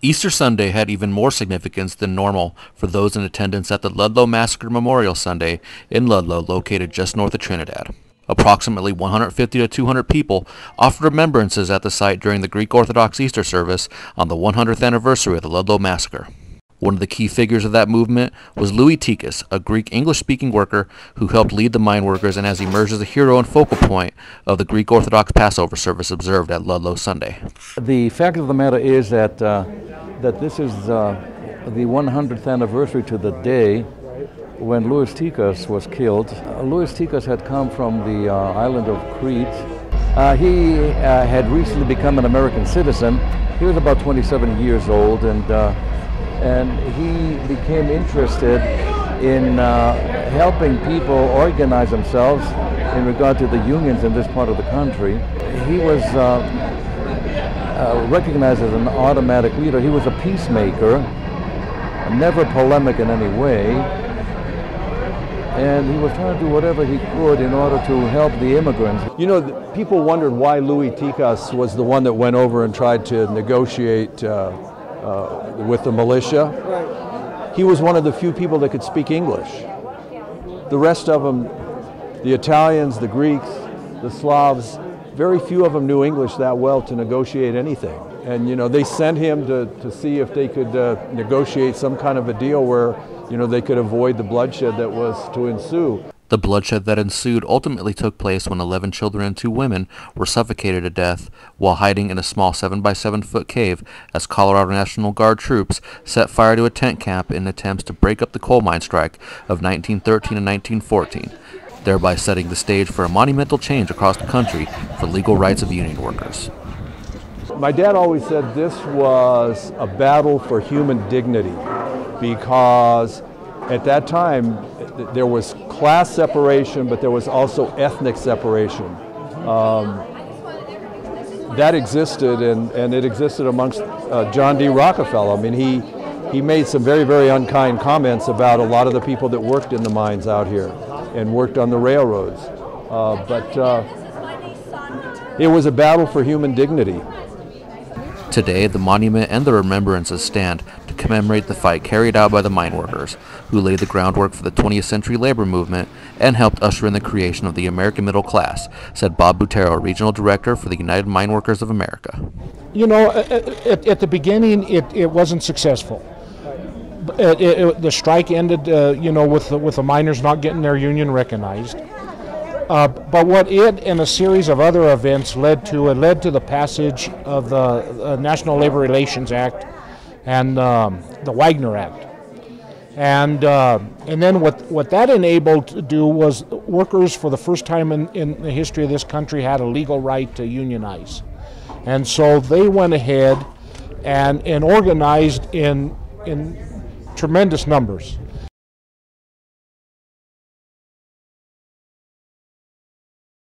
Easter Sunday had even more significance than normal for those in attendance at the Ludlow Massacre Memorial Sunday in Ludlow, located just north of Trinidad. Approximately 150 to 200 people offered remembrances at the site during the Greek Orthodox Easter service on the 100th anniversary of the Ludlow Massacre. One of the key figures of that movement was Tcus, a Greek English-speaking worker who helped lead the mine workers and has emerged as a hero and focal point of the Greek Orthodox Passover service observed at Ludlow Sunday. The fact of the matter is that this is the 100th anniversary to the day when Tcus was killed. Tcus had come from the island of Crete. He had recently become an American citizen. He was about 27 years old, and he became interested in helping people organize themselves in regard to the unions in this part of the country. He was recognized as an automatic leader. He was a peacemaker, never polemic in any way, and he was trying to do whatever he could in order to help the immigrants. You know, people wondered why Tcus was the one that went over and tried to negotiate with the militia. He was one of the few people that could speak English. The rest of them, the Italians, the Greeks, the Slavs, very few of them knew English that well to negotiate anything. And you know, they sent him to see if they could negotiate some kind of a deal where, you know, they could avoid the bloodshed that was to ensue. The bloodshed that ensued ultimately took place when 11 children and 2 women were suffocated to death while hiding in a small 7-by-7-foot cave as Colorado National Guard troops set fire to a tent camp in attempts to break up the coal mine strike of 1913 and 1914, thereby setting the stage for a monumental change across the country for legal rights of union workers. My dad always said this was a battle for human dignity, because at that time there was class separation, but there was also ethnic separation. That existed, and it existed amongst John D. Rockefeller. I mean, he made some very, very unkind comments about a lot of the people that worked in the mines out here and worked on the railroads. But it was a battle for human dignity. Today, the monument and the remembrances stand to commemorate the fight carried out by the mine workers, who laid the groundwork for the 20th century labor movement and helped usher in the creation of the American middle class, said Bob Butera, Regional Director for the United Mine Workers of America. You know, at the beginning, it wasn't successful. The strike ended, you know, with the miners not getting their union recognized. But what it and a series of other events led to the passage of the National Labor Relations Act and the Wagner Act. And then what that enabled to do was workers, for the first time in the history of this country, had a legal right to unionize. And so they went ahead and organized in tremendous numbers.